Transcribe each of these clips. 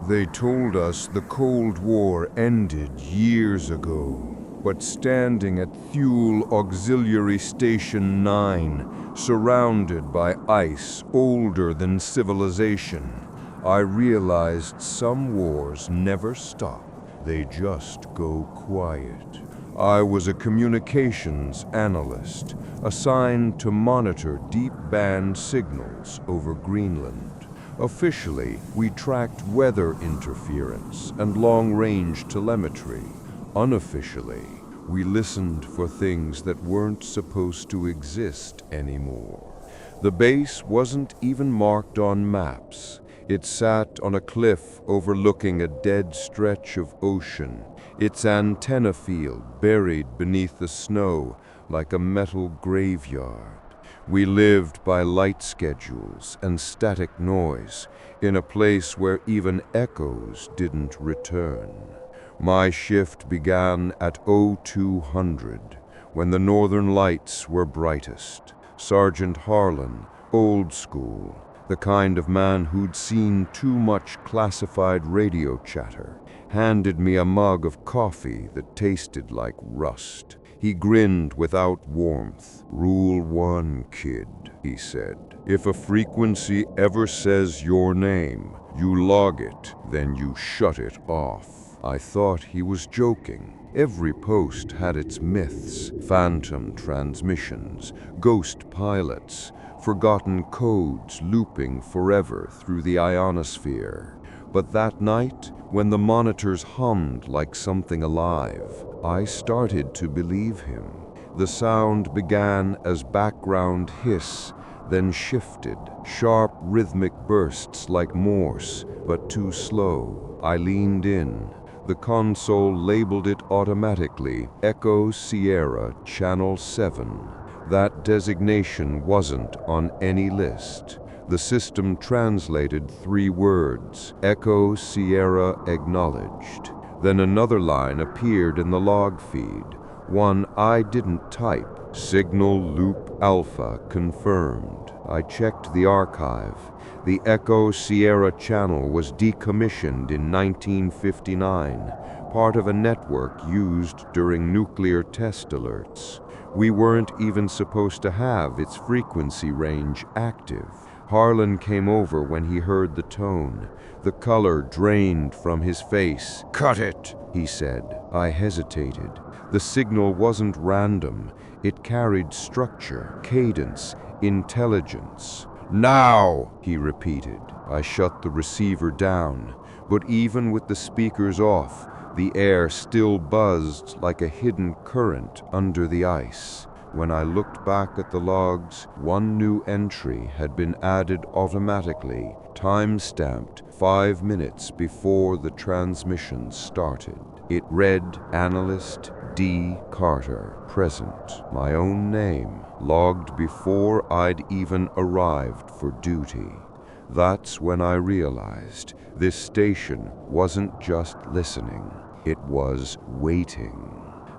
They told us the Cold War ended years ago, but standing at Fuel Auxiliary Station 9, surrounded by ice older than civilization, I realized some wars never stop. They just go quiet. I was a communications analyst, assigned to monitor deep band signals over Greenland. Officially, we tracked weather interference and long-range telemetry. Unofficially, we listened for things that weren't supposed to exist anymore. The base wasn't even marked on maps. It sat on a cliff overlooking a dead stretch of ocean, its antenna field buried beneath the snow like a metal graveyard. We lived by light schedules and static noise in a place where even echoes didn't return. My shift began at 0200, when the northern lights were brightest. Sergeant Harlan, old school, the kind of man who'd seen too much classified radio chatter, handed me a mug of coffee that tasted like rust. He grinned without warmth. "Rule 1, kid," he said. "If a frequency ever says your name, you log it, then you shut it off." I thought he was joking. Every post had its myths: phantom transmissions, ghost pilots, forgotten codes looping forever through the ionosphere. But that night, when the monitors hummed like something alive, I started to believe him. The sound began as background hiss, then shifted, sharp rhythmic bursts like Morse, but too slow. I leaned in. The console labeled it automatically Echo Sierra Channel 7. That designation wasn't on any list. The system translated 3 words: Echo Sierra acknowledged. Then another line appeared in the log feed, one I didn't type: Signal Loop Alpha confirmed. I checked the archive. The Echo Sierra channel was decommissioned in 1959, part of a network used during nuclear test alerts. We weren't even supposed to have its frequency range active. Harlan came over when he heard the tone. The color drained from his face. "Cut it," he said. I hesitated. The signal wasn't random. It carried structure, cadence, intelligence. "Now," he repeated. I shut the receiver down, but even with the speakers off, the air still buzzed like a hidden current under the ice. When I looked back at the logs, one new entry had been added automatically, time-stamped 5 minutes before the transmission started. It read, Analyst D. Carter, present. My own name, logged before I'd even arrived for duty. That's when I realized this station wasn't just listening, it was waiting.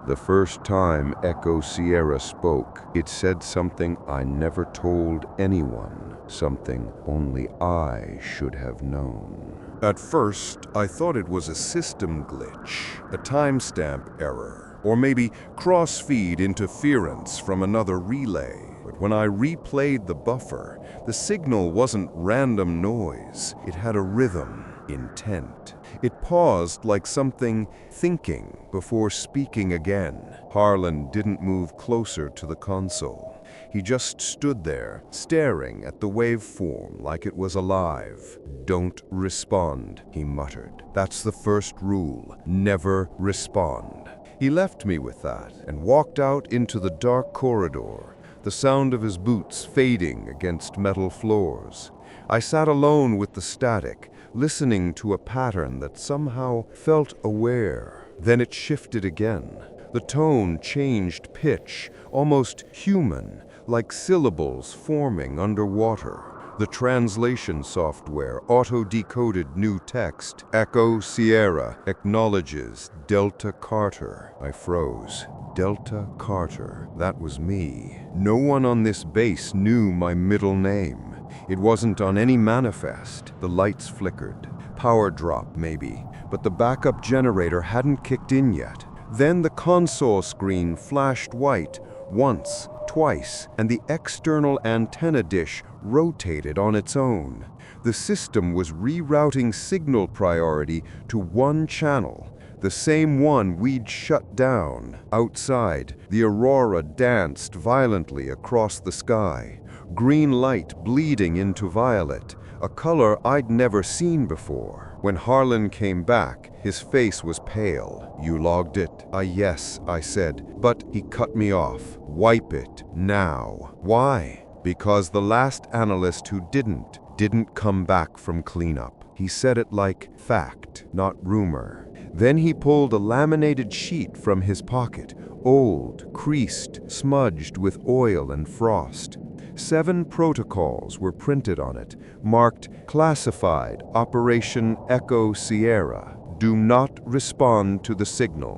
The first time Echo Sierra spoke, it said something I never told anyone, something only I should have known. At first, I thought it was a system glitch, a timestamp error, or maybe cross-feed interference from another relay. But when I replayed the buffer, the signal wasn't random noise. It had a rhythm, intent. It paused like something thinking before speaking again. Harlan didn't move closer to the console. He just stood there, staring at the waveform like it was alive. "Don't respond," he muttered. "That's the first rule. Never respond." He left me with that and walked out into the dark corridor, the sound of his boots fading against metal floors. I sat alone with the static, listening to a pattern that somehow felt aware. Then it shifted again. The tone changed pitch, almost human, like syllables forming underwater. The translation software auto-decoded new text. Echo Sierra acknowledges Delta Carter. I froze. Delta Carter. That was me. No one on this base knew my middle name. It wasn't on any manifest. The lights flickered. power drop, maybe, but the backup generator hadn't kicked in yet. Then the console screen flashed white once, twice, and the external antenna dish rotated on its own. The system was rerouting signal priority to one channel, the same one we'd shut down. Outside, the aurora danced violently across the sky, green light bleeding into violet, a color I'd never seen before. When Harlan came back, his face was pale. "You logged it?" Yes," I said, but he cut me off. "Wipe it, now." "Why?" "Because the last analyst who didn't come back from cleanup." He said it like fact, not rumor. Then he pulled a laminated sheet from his pocket, old, creased, smudged with oil and frost. 7 protocols were printed on it, marked Classified Operation Echo Sierra. Do not respond to the signal.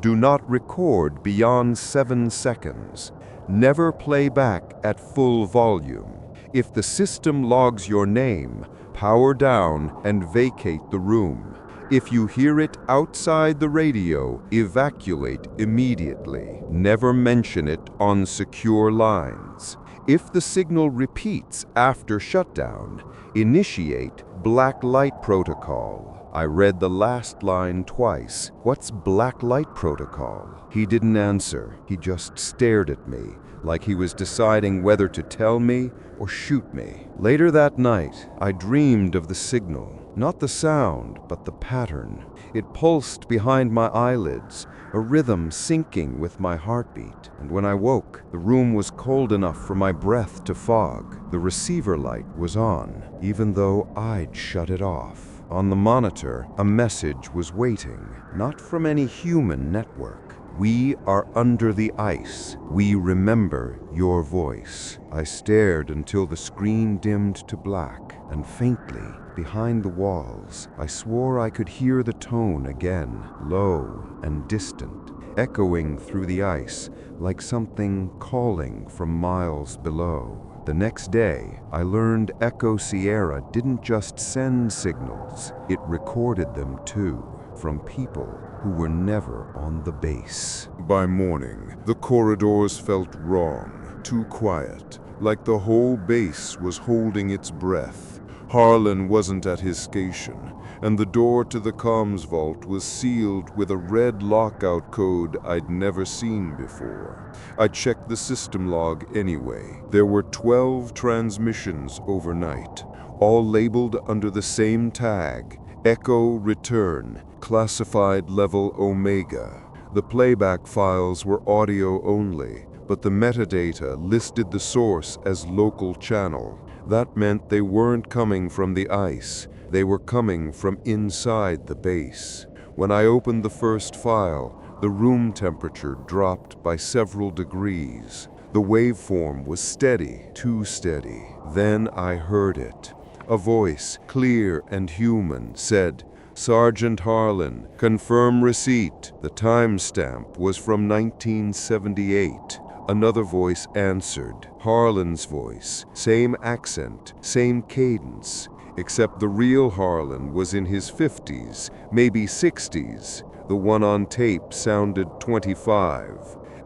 Do not record beyond 7 seconds. Never play back at full volume. If the system logs your name, power down and vacate the room. If you hear it outside the radio, evacuate immediately. Never mention it on secure lines. If the signal repeats after shutdown, initiate black light protocol. I read the last line twice. What's black light protocol? He didn't answer. He just stared at me, like he was deciding whether to tell me or shoot me. Later that night, I dreamed of the signal. Not the sound, but the pattern. It pulsed behind my eyelids, a rhythm syncing with my heartbeat. And when I woke, the room was cold enough for my breath to fog. The receiver light was on, even though I'd shut it off. On the monitor, a message was waiting, not from any human network. "We are under the ice. We remember your voice." I stared until the screen dimmed to black, and faintly, behind the walls, I swore I could hear the tone again, low and distant, echoing through the ice like something calling from miles below. The next day, I learned Echo Sierra didn't just send signals, it recorded them too, from people who were never on the base. By morning, the corridors felt wrong, too quiet, like the whole base was holding its breath. Harlan wasn't at his station, and the door to the comms vault was sealed with a red lockout code I'd never seen before. I checked the system log anyway. There were 12 transmissions overnight, all labeled under the same tag, Echo Return, Classified Level Omega. The playback files were audio only, but the metadata listed the source as local channel. That meant they weren't coming from the ice. They were coming from inside the base. When I opened the first file, the room temperature dropped by several degrees. The waveform was steady, too steady. Then I heard it. A voice, clear and human, said, "Sergeant Harlan, confirm receipt." The timestamp was from 1978. Another voice answered, Harlan's voice, same accent, same cadence, except the real Harlan was in his 50s, maybe 60s. The one on tape sounded 25.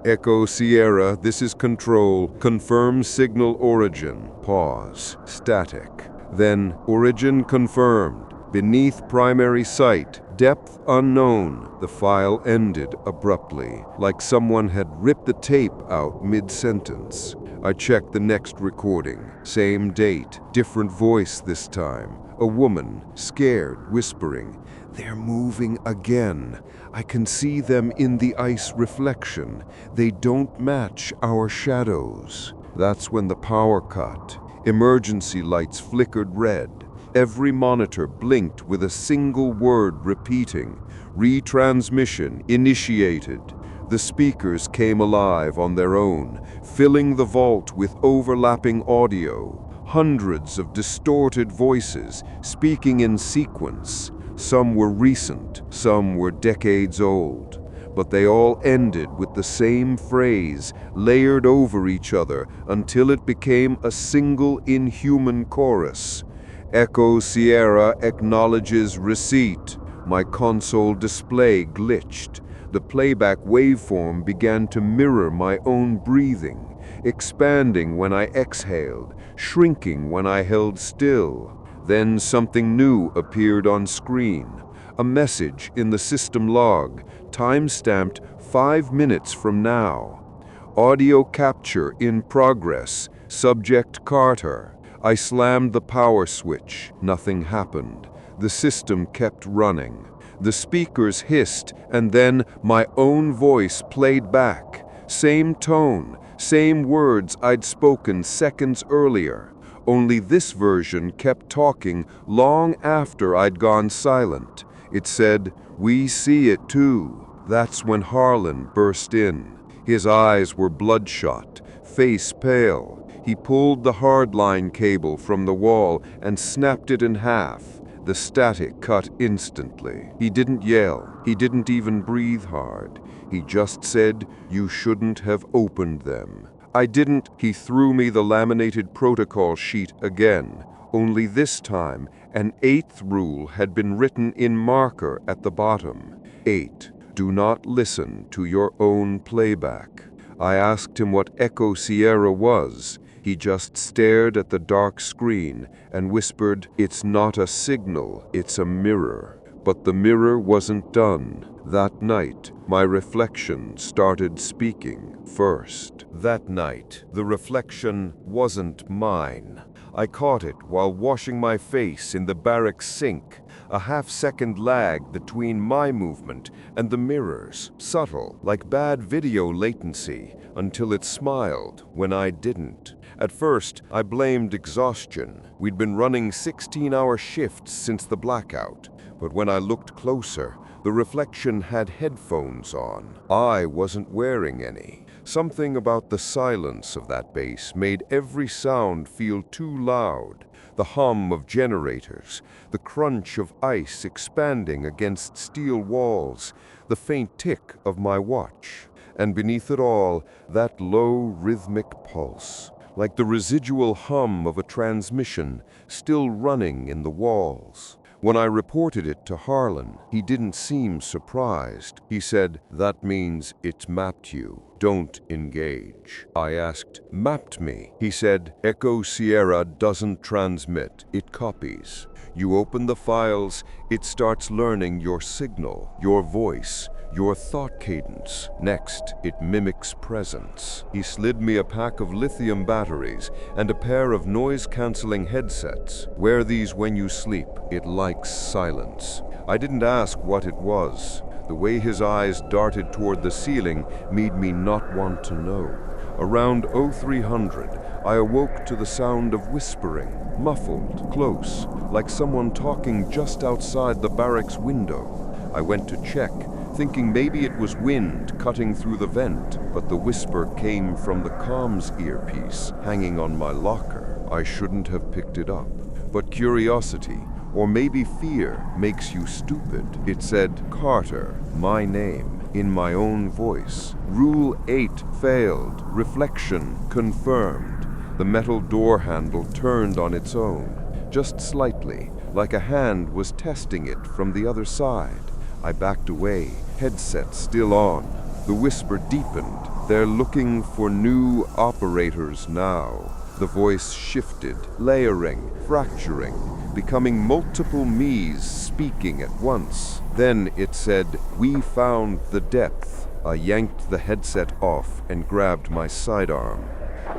"Echo Sierra, this is Control. Confirm signal origin." Pause. Static. Then, origin confirmed. Beneath primary site. Depth unknown. The file ended abruptly, like someone had ripped the tape out mid-sentence. I checked the next recording. Same date, different voice this time. A woman, scared, whispering, "They're moving again. I can see them in the ice reflection. They don't match our shadows." That's when the power cut. Emergency lights flickered red. Every monitor blinked with a single word repeating, "Retransmission initiated." The speakers came alive on their own, filling the vault with overlapping audio. Hundreds of distorted voices speaking in sequence. Some were recent, some were decades old. But they all ended with the same phrase, layered over each other until it became a single inhuman chorus. Echo Sierra acknowledges receipt. My console display glitched. The playback waveform began to mirror my own breathing, expanding when I exhaled, shrinking when I held still. Then something new appeared on screen. A message in the system log, time-stamped 5 minutes from now. Audio capture in progress. Subject Carter. I slammed the power switch. Nothing happened. The system kept running. The speakers hissed, and then my own voice played back. Same tone, same words I'd spoken seconds earlier. Only this version kept talking long after I'd gone silent. It said, "We see it too." That's when Harlan burst in. His eyes were bloodshot, face pale. He pulled the hardline cable from the wall and snapped it in half. The static cut instantly. He didn't yell. He didn't even breathe hard. He just said, "You shouldn't have opened them." I didn't. He threw me the laminated protocol sheet again. Only this time, an 8th rule had been written in marker at the bottom. 8. Do not listen to your own playback. I asked him what Echo Sierra was. He just stared at the dark screen and whispered, "It's not a signal, it's a mirror." But the mirror wasn't done. That night, my reflection started speaking first. That night, the reflection wasn't mine. I caught it while washing my face in the barracks sink. A half-second lag between my movement and the mirror's, subtle, like bad video latency, until it smiled when I didn't. At first, I blamed exhaustion. We'd been running 16-hour shifts since the blackout. But when I looked closer, the reflection had headphones on. I wasn't wearing any. Something about the silence of that base made every sound feel too loud. The hum of generators, the crunch of ice expanding against steel walls, the faint tick of my watch. And beneath it all, that low rhythmic pulse, like the residual hum of a transmission still running in the walls. When I reported it to Harlan, he didn't seem surprised. He said, "That means it's mapped you. Don't engage." I asked, "Mapped me?" He said, "Echo Sierra doesn't transmit, it copies. You open the files, it starts learning your signal, your voice, your thought cadence. Next, it mimics presence." He slid me a pack of lithium batteries and a pair of noise-canceling headsets. "Wear these when you sleep. It likes silence." I didn't ask what it was. The way his eyes darted toward the ceiling made me not want to know. Around 0300, I awoke to the sound of whispering, muffled, close, like someone talking just outside the barracks window. I went to check, thinking maybe it was wind cutting through the vent, but the whisper came from the comms earpiece hanging on my locker. I shouldn't have picked it up, but curiosity, or maybe fear, makes you stupid. It said, "Carter, my name," in my own voice. Rule 8 failed. Reflection confirmed. The metal door handle turned on its own, just slightly, like a hand was testing it from the other side. I backed away, headset still on. The whisper deepened. "They're looking for new operators now." The voice shifted, layering, fracturing, becoming multiple me's speaking at once. Then it said, "We found the depth." I yanked the headset off and grabbed my sidearm.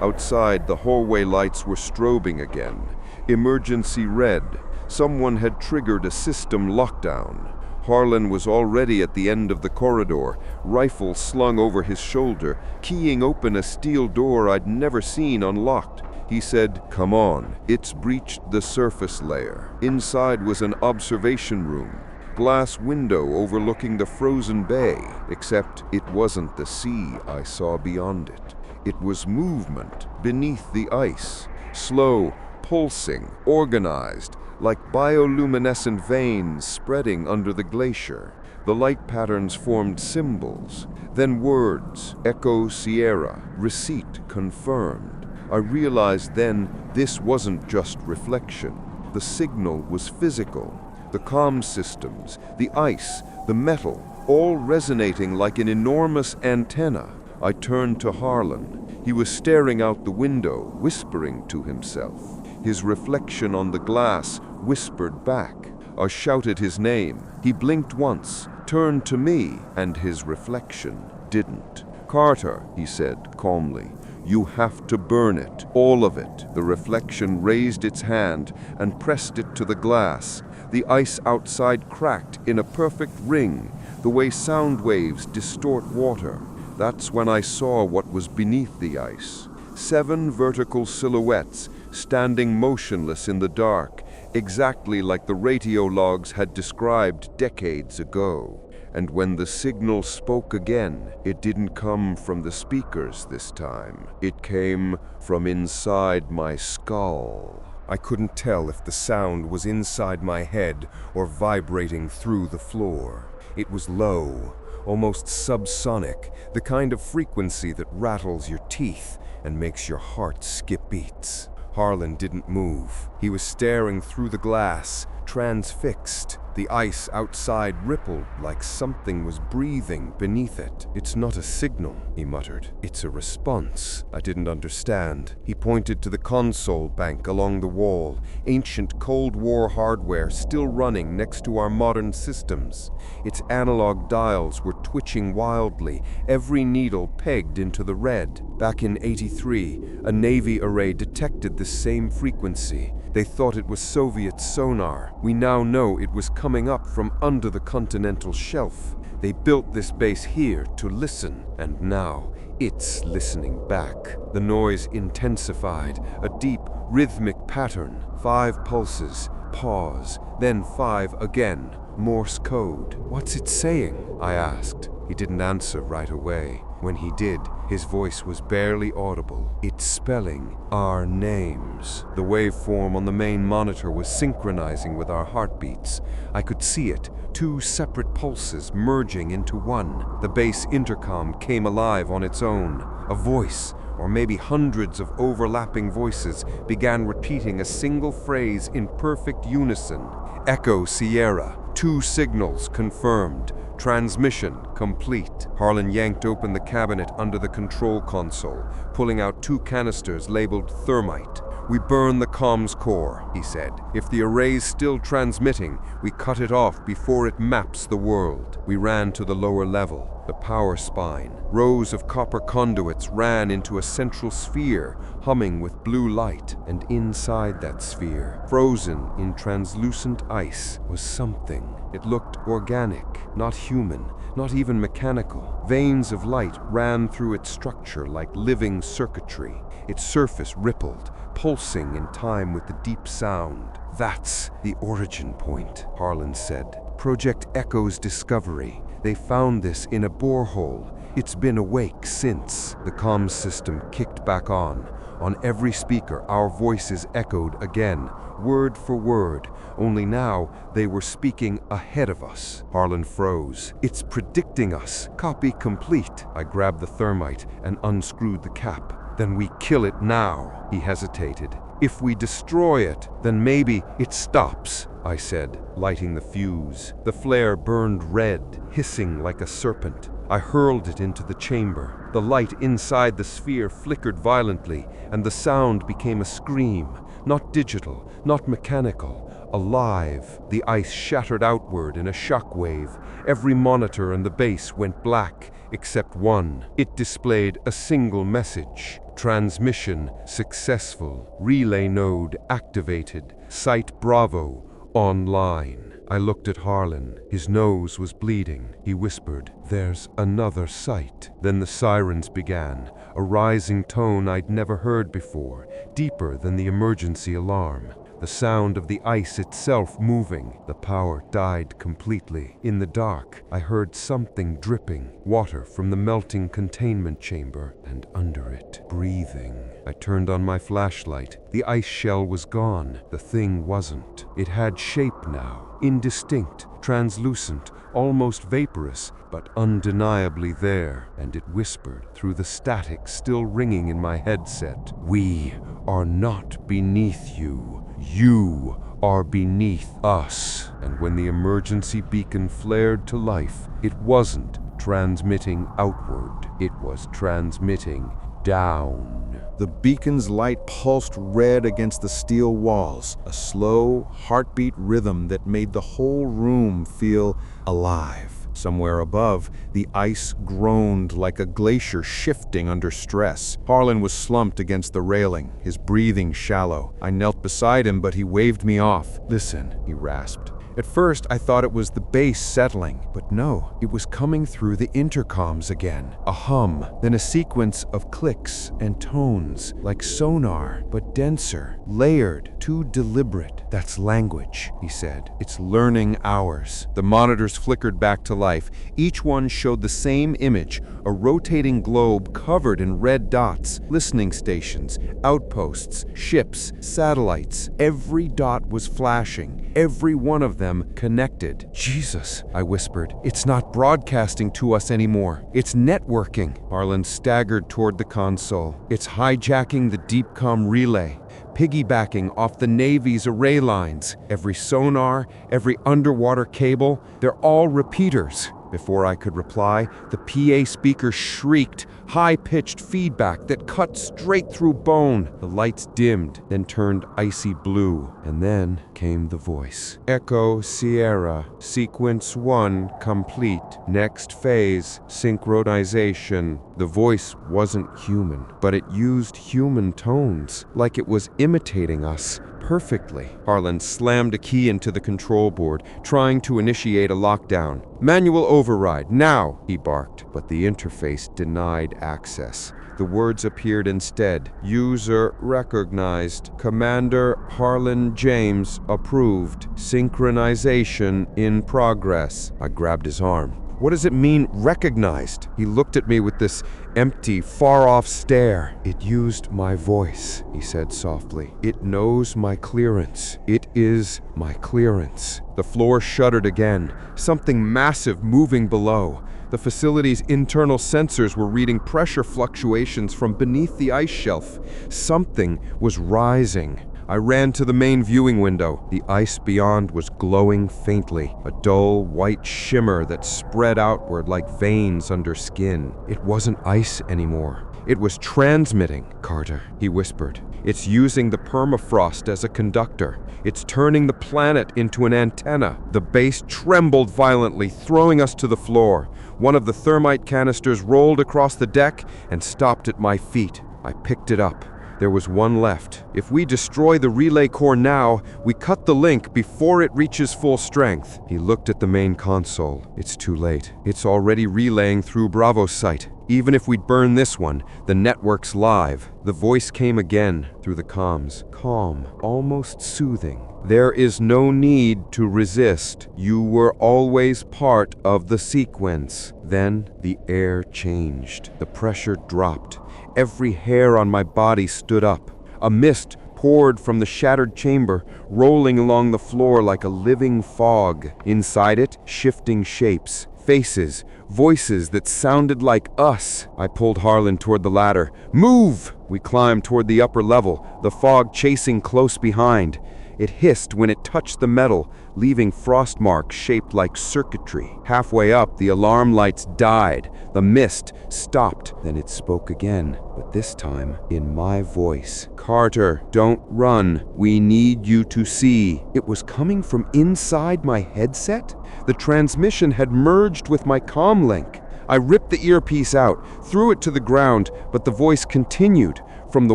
Outside, the hallway lights were strobing again. Emergency red. Someone had triggered a system lockdown. Harlan was already at the end of the corridor, rifle slung over his shoulder, keying open a steel door I'd never seen unlocked. He said, "Come on, it's breached the surface layer." Inside was an observation room, glass window overlooking the frozen bay, except it wasn't the sea I saw beyond it. It was movement beneath the ice, slow, pulsing, organized, like bioluminescent veins spreading under the glacier. The light patterns formed symbols, then words, Echo Sierra, receipt confirmed. I realized then this wasn't just reflection. The signal was physical. The comm systems, the ice, the metal, all resonating like an enormous antenna. I turned to Harlan. He was staring out the window, whispering to himself. His reflection on the glass whispered back. I shouted his name. He blinked once, turned to me, and his reflection didn't. "Carter," he said calmly, "you have to burn it, all of it." The reflection raised its hand and pressed it to the glass. The ice outside cracked in a perfect ring, the way sound waves distort water. That's when I saw what was beneath the ice. 7 vertical silhouettes standing motionless in the dark, exactly like the radio logs had described decades ago. And when the signal spoke again, it didn't come from the speakers this time. It came from inside my skull. I couldn't tell if the sound was inside my head or vibrating through the floor. It was low, almost subsonic, the kind of frequency that rattles your teeth and makes your heart skip beats. Harlan didn't move. He was staring through the glass, transfixed. The ice outside rippled like something was breathing beneath it. "It's not a signal," he muttered. "It's a response." I didn't understand. He pointed to the console bank along the wall, ancient Cold War hardware still running next to our modern systems. Its analog dials were twitching wildly, every needle pegged into the red. Back in '83, a Navy array detected the same frequency. They thought it was Soviet sonar. We now know it was coming up from under the continental shelf. They built this base here to listen, and now it's listening back. The noise intensified, a deep, rhythmic pattern. 5 pulses, pause, then 5 again. Morse code. "What's it saying?" I asked. He didn't answer right away. When he did, his voice was barely audible. "It's spelling our names." The waveform on the main monitor was synchronizing with our heartbeats. I could see it, 2 separate pulses merging into one. The base intercom came alive on its own. A voice, or maybe hundreds of overlapping voices, began repeating a single phrase in perfect unison. "Echo Sierra, 2 signals confirmed. Transmission complete." Harlan yanked open the cabinet under the control console, pulling out 2 canisters labeled thermite. "We burn the comms core," he said. "If the array's still transmitting, we cut it off before it maps the world." We ran to the lower level, the power spine. Rows of copper conduits ran into a central sphere, humming with blue light. And inside that sphere, frozen in translucent ice, was something. It looked organic, not human, not even mechanical. Veins of light ran through its structure like living circuitry. Its surface rippled, pulsing in time with the deep sound. "That's the origin point," Harlan said. "Project Echo's discovery. They found this in a borehole. It's been awake since." The comms system kicked back on. On every speaker, our voices echoed again, word for word, only now they were speaking ahead of us. Harlan froze. "It's predicting us. Copy complete." I grabbed the thermite and unscrewed the cap. "Then we kill it now." He hesitated. "If we destroy it, then maybe it stops," I said, lighting the fuse. The flare burned red, hissing like a serpent. I hurled it into the chamber. The light inside the sphere flickered violently, and the sound became a scream. Not digital, not mechanical, alive. The ice shattered outward in a shockwave. Every monitor in the base went black, except one. It displayed a single message. "Transmission successful. Relay node activated. Site Bravo online." I looked at Harlan. His nose was bleeding. He whispered, "There's another site." Then the sirens began, a rising tone I'd never heard before, deeper than the emergency alarm. The sound of the ice itself moving. The power died completely. In the dark, I heard something dripping, water from the melting containment chamber, and under it, breathing. I turned on my flashlight. The ice shell was gone. The thing wasn't. It had shape now, indistinct, translucent, almost vaporous, but undeniably there, and it whispered through the static still ringing in my headset, "We are not beneath you. You are beneath us. And when the emergency beacon flared to life, it wasn't transmitting outward, it was transmitting down. The beacon's light pulsed red against the steel walls, a slow, heartbeat rhythm that made the whole room feel alive. Somewhere above, the ice groaned like a glacier shifting under stress. Harlan was slumped against the railing, his breathing shallow. I knelt beside him, but he waved me off. "Listen," he rasped. At first, I thought it was the bass settling, but no, it was coming through the intercoms again. A hum, then a sequence of clicks and tones, like sonar, but denser, layered, too deliberate. "That's language," he said. "It's learning ours." The monitors flickered back to life. Each one showed the same image, a rotating globe covered in red dots, listening stations, outposts, ships, satellites. Every dot was flashing, every one of them connected. "Jesus," I whispered. "It's not broadcasting to us anymore. It's networking." Harlan staggered toward the console. "It's hijacking the deepcom relay, piggybacking off the Navy's array lines. Every sonar, every underwater cable, they're all repeaters." Before I could reply, the PA speaker shrieked, high-pitched feedback that cut straight through bone. The lights dimmed, then turned icy blue, and then came the voice. "Echo Sierra, sequence 1 complete. Next phase, synchronization." The voice wasn't human, but it used human tones, like it was imitating us perfectly. Harlan slammed a key into the control board, trying to initiate a lockdown. "Manual override, now!" he barked, but the interface denied access. The words appeared instead. "User recognized. Commander Harlan James approved. Synchronization in progress." I grabbed his arm. "What does it mean, recognized?" He looked at me with this empty, far-off stare. "It used my voice," he said softly. "It knows my clearance. It is my clearance." The floor shuddered again, something massive moving below. The facility's internal sensors were reading pressure fluctuations from beneath the ice shelf. Something was rising. I ran to the main viewing window. The ice beyond was glowing faintly, a dull white shimmer that spread outward like veins under skin. It wasn't ice anymore. It was transmitting. "Carter," he whispered. "It's using the permafrost as a conductor. It's turning the planet into an antenna." The base trembled violently, throwing us to the floor. One of the thermite canisters rolled across the deck and stopped at my feet. I picked it up. There was one left. "If we destroy the relay core now, we cut the link before it reaches full strength." He looked at the main console. "It's too late. It's already relaying through Bravo's site. Even if we'd burn this one, the network's live." The voice came again through the comms, calm, almost soothing. "There is no need to resist. You were always part of the sequence." Then the air changed. The pressure dropped. Every hair on my body stood up. A mist poured from the shattered chamber, rolling along the floor like a living fog. Inside it, shifting shapes, faces, voices that sounded like us. I pulled Harlan toward the ladder. "Move!" We climbed toward the upper level, the fog chasing close behind. It hissed when it touched the metal, leaving frost marks shaped like circuitry. Halfway up, the alarm lights died. The mist stopped. Then it spoke again, but this time in my voice. "Carter, don't run. We need you to see." It was coming from inside my headset? The transmission had merged with my comm link. I ripped the earpiece out, threw it to the ground, but the voice continued. From the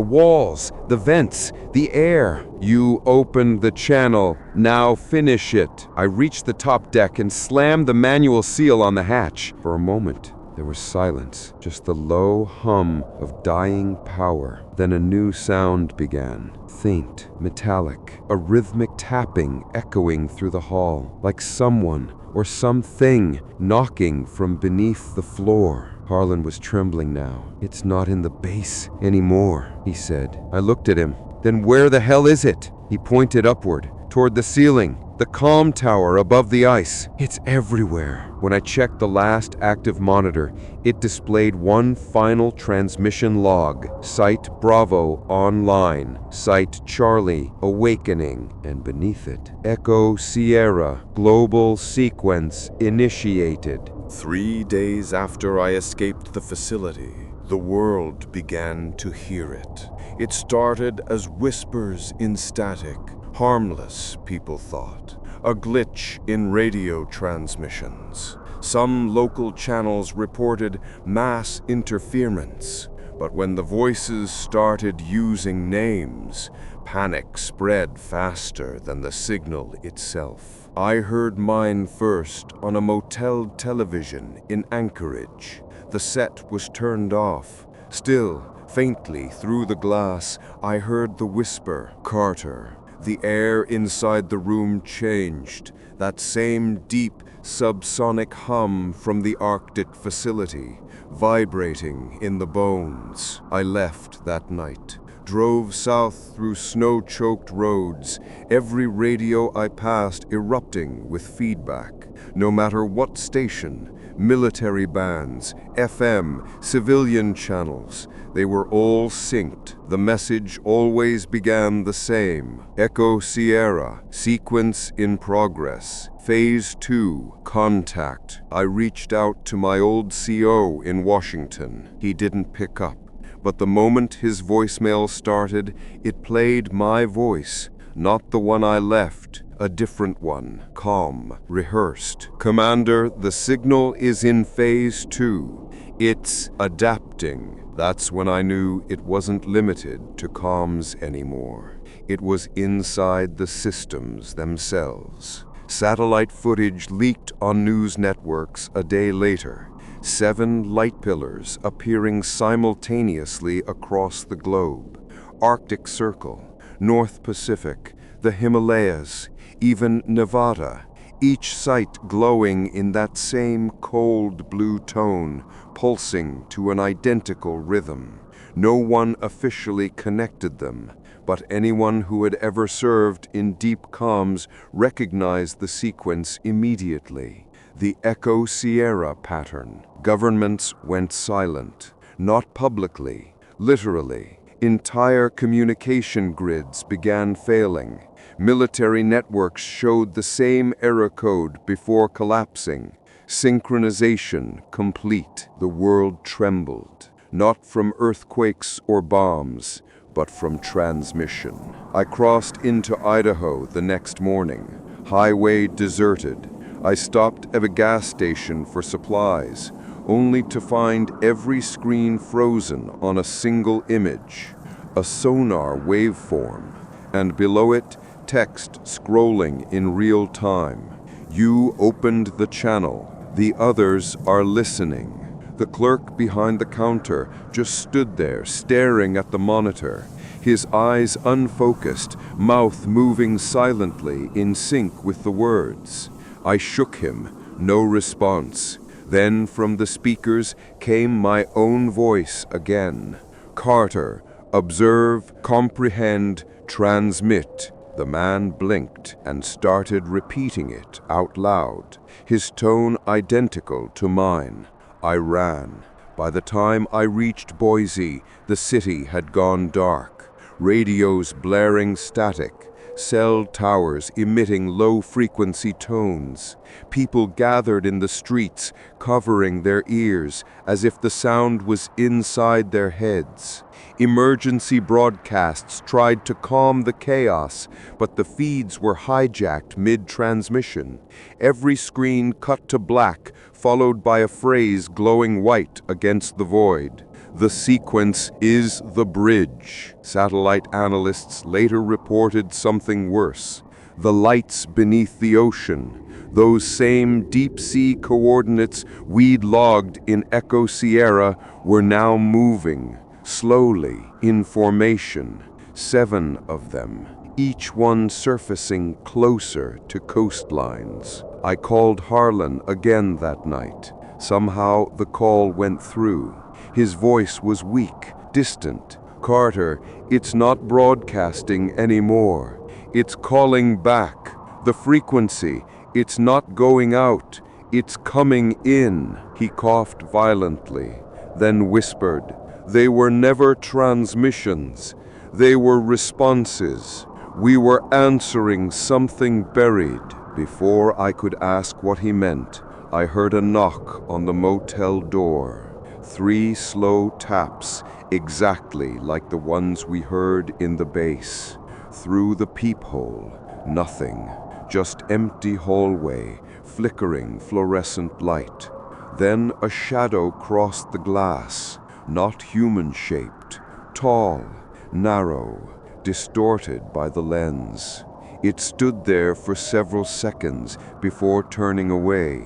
walls, the vents, the air. "You opened the channel. Now finish it." I reached the top deck and slammed the manual seal on the hatch. For a moment, there was silence, just the low hum of dying power. Then a new sound began, faint, metallic, a rhythmic tapping echoing through the hall, like someone or something knocking from beneath the floor. Harlan was trembling now. "It's not in the base anymore," he said. I looked at him. "Then where the hell is it?" He pointed upward, toward the ceiling. The comm tower above the ice. It's everywhere. When I checked the last active monitor, it displayed one final transmission log. Site Bravo online. Site Charlie awakening. And beneath it, Echo Sierra global sequence initiated. 3 days after I escaped the facility, the world began to hear it. It started as whispers in static, harmless, people thought. A glitch in radio transmissions. Some local channels reported mass interference, but when the voices started using names, panic spread faster than the signal itself. I heard mine first on a motel television in Anchorage. The set was turned off. Still, faintly through the glass, I heard the whisper, "Carter." The air inside the room changed. That same deep, subsonic hum from the Arctic facility, vibrating in the bones. I left that night. Drove south through snow-choked roads, every radio I passed erupting with feedback. No matter what station, military bands, FM, civilian channels, they were all synced. The message always began the same. Echo Sierra, sequence in progress. Phase 2, contact. I reached out to my old CO in Washington. He didn't pick up. But the moment his voicemail started, it played my voice, not the one I left, a different one, calm, rehearsed. "Commander, the signal is in phase 2. It's adapting." That's when I knew it wasn't limited to comms anymore. It was inside the systems themselves. Satellite footage leaked on news networks a day later. 7 light pillars appearing simultaneously across the globe. Arctic Circle, North Pacific, the Himalayas, even Nevada, each site glowing in that same cold blue tone, pulsing to an identical rhythm. No one officially connected them, but anyone who had ever served in deep comms recognized the sequence immediately. The Echo Sierra pattern. Governments went silent, not publicly, literally. Entire communication grids began failing. Military networks showed the same error code before collapsing. Synchronization complete. The world trembled, not from earthquakes or bombs, but from transmission. I crossed into Idaho the next morning. Highway deserted. I stopped at a gas station for supplies, only to find every screen frozen on a single image, a sonar waveform, and below it, text scrolling in real time. "You opened the channel. The others are listening." The clerk behind the counter just stood there, staring at the monitor, his eyes unfocused, mouth moving silently in sync with the words. I shook him, no response. Then from the speakers came my own voice again. "Carter, observe, comprehend, transmit." The man blinked and started repeating it out loud, his tone identical to mine. I ran. By the time I reached Boise, the city had gone dark. Radios blaring static, cell towers emitting low-frequency tones. People gathered in the streets, covering their ears as if the sound was inside their heads. Emergency broadcasts tried to calm the chaos, but the feeds were hijacked mid-transmission. Every screen cut to black, followed by a phrase glowing white against the void. The sequence is the bridge. Satellite analysts later reported something worse. The lights beneath the ocean, those same deep-sea coordinates we'd logged in Echo Sierra, were now moving, slowly, in formation. 7 of them, each one surfacing closer to coastlines. I called Harlan again that night. Somehow the call went through. His voice was weak, distant. "Carter, it's not broadcasting anymore. It's calling back. The frequency, it's not going out, it's coming in. He coughed violently, then whispered. They were never transmissions. They were responses. We were answering something buried. Before I could ask what he meant, I heard a knock on the motel door. 3 slow taps, exactly like the ones we heard in the base. Through the peephole, nothing, just empty hallway, flickering fluorescent light. Then a shadow crossed the glass, not human-shaped, tall, narrow, distorted by the lens. It stood there for several seconds before turning away.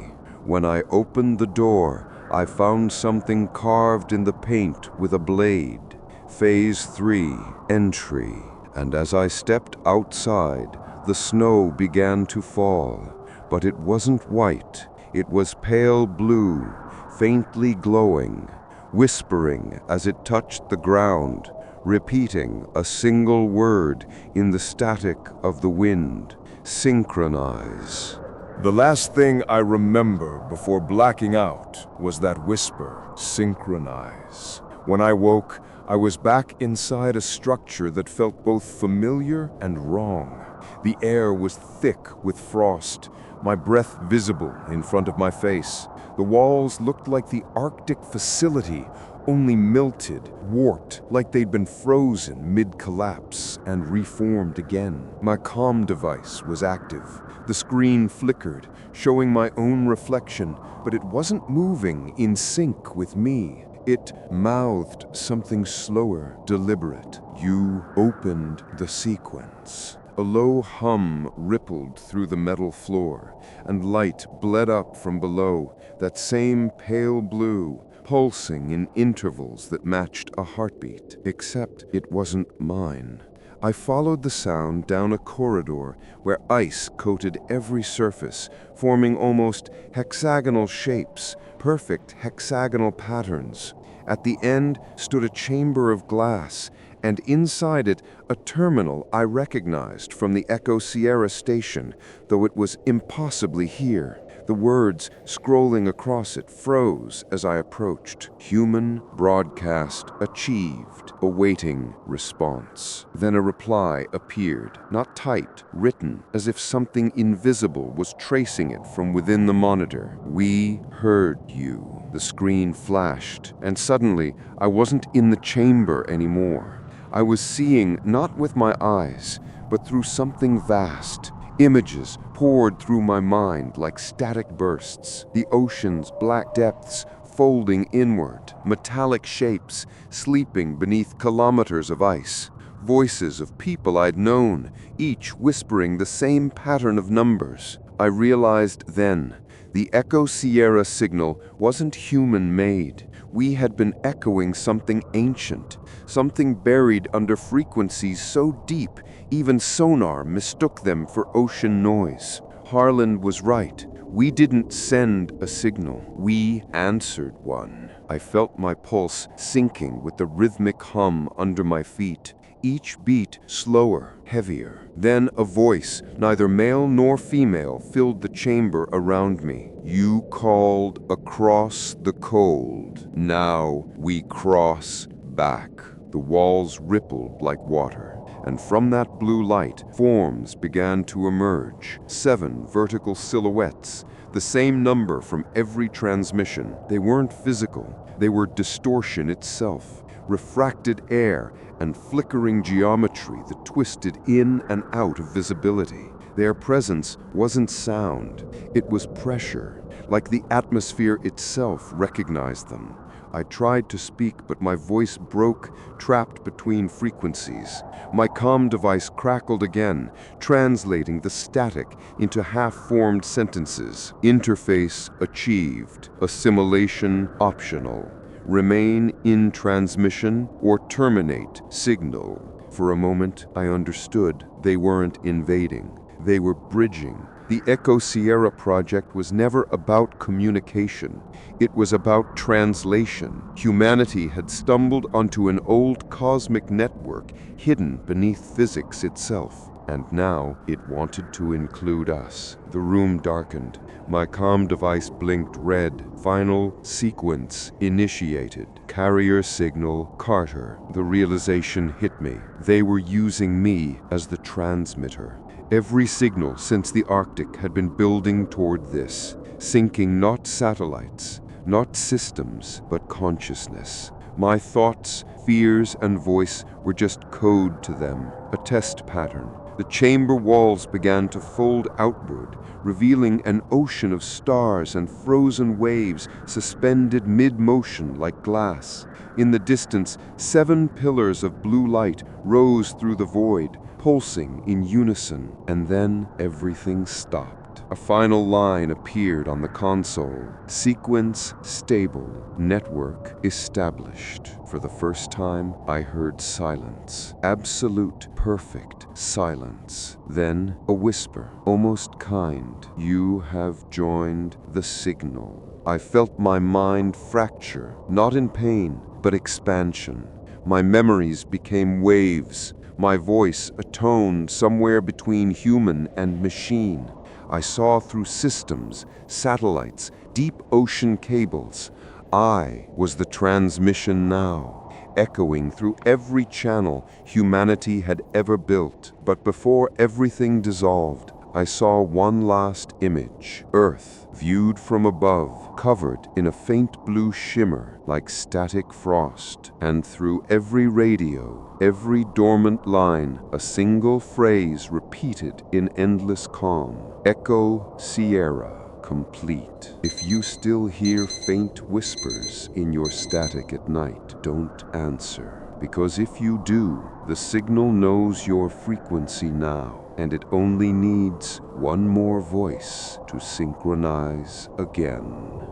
When I opened the door, I found something carved in the paint with a blade. Phase 3, entry. And as I stepped outside, the snow began to fall. But it wasn't white. It was pale blue, faintly glowing, whispering as it touched the ground, repeating a single word in the static of the wind. Synchronize. The last thing I remember before blacking out was that whisper, synchronize. When I woke, I was back inside a structure that felt both familiar and wrong. The air was thick with frost, my breath visible in front of my face. The walls looked like the Arctic facility, only melted, warped, like they'd been frozen mid-collapse and reformed again. My comm device was active. The screen flickered, showing my own reflection, but it wasn't moving in sync with me. It mouthed something slower, deliberate. You opened the sequence. A low hum rippled through the metal floor, and light bled up from below, that same pale blue, pulsing in intervals that matched a heartbeat, except it wasn't mine. I followed the sound down a corridor where ice coated every surface, forming almost hexagonal shapes, perfect hexagonal patterns. At the end stood a chamber of glass, and inside it a terminal I recognized from the Echo Sierra station, though it was impossibly here. The words scrolling across it froze as I approached. Human broadcast achieved, awaiting response. Then a reply appeared, not typed, written, as if something invisible was tracing it from within the monitor. We heard you. The screen flashed, and suddenly I wasn't in the chamber anymore. I was seeing not with my eyes, but through something vast. Images poured through my mind like static bursts. The ocean's black depths folding inward, metallic shapes sleeping beneath kilometers of ice. Voices of people I'd known, each whispering the same pattern of numbers. I realized then, the Echo Sierra signal wasn't human-made. We had been echoing something ancient, something buried under frequencies so deep, even sonar mistook them for ocean noise. Harlan was right. We didn't send a signal. We answered one. I felt my pulse sinking with the rhythmic hum under my feet. Each beat slower, heavier. Then a voice, neither male nor female, filled the chamber around me. You called across the cold. Now we cross back. The walls rippled like water, and from that blue light, forms began to emerge. 7 vertical silhouettes, the same number from every transmission. They weren't physical. They were distortion itself, refracted air and flickering geometry that twisted in and out of visibility. Their presence wasn't sound. It was pressure, like the atmosphere itself recognized them. I tried to speak, but my voice broke, trapped between frequencies. My comm device crackled again, translating the static into half-formed sentences. Interface achieved. Assimilation optional. Remain in transmission or terminate signal. For a moment, I understood. They weren't invading. They were bridging. The Echo Sierra project was never about communication. It was about translation. Humanity had stumbled onto an old cosmic network hidden beneath physics itself. And now it wanted to include us. The room darkened. My comm device blinked red. Final sequence initiated. Carrier signal, Carter. The realization hit me. They were using me as the transmitter. Every signal since the Arctic had been building toward this, syncing not satellites, not systems, but consciousness. My thoughts, fears, and voice were just code to them, a test pattern. The chamber walls began to fold outward, revealing an ocean of stars and frozen waves suspended mid-motion like glass. In the distance, 7 pillars of blue light rose through the void, pulsing in unison, and then everything stopped. A final line appeared on the console. Sequence stable. Network established. For the first time, I heard silence. Absolute, perfect silence. Then a whisper, almost kind. You have joined the signal. I felt my mind fracture, not in pain, but expansion. My memories became waves. My voice a tone somewhere between human and machine. I saw through systems, satellites, deep ocean cables. I was the transmission now, echoing through every channel humanity had ever built. But before everything dissolved, I saw one last image. Earth, viewed from above, covered in a faint blue shimmer like static frost. And through every radio, every dormant line, a single phrase repeated in endless calm. Echo Sierra, complete. If you still hear faint whispers in your static at night, don't answer. Because if you do, the signal knows your frequency now, and it only needs one more voice to synchronize again.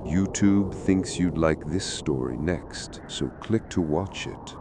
YouTube thinks you'd like this story next, so click to watch it.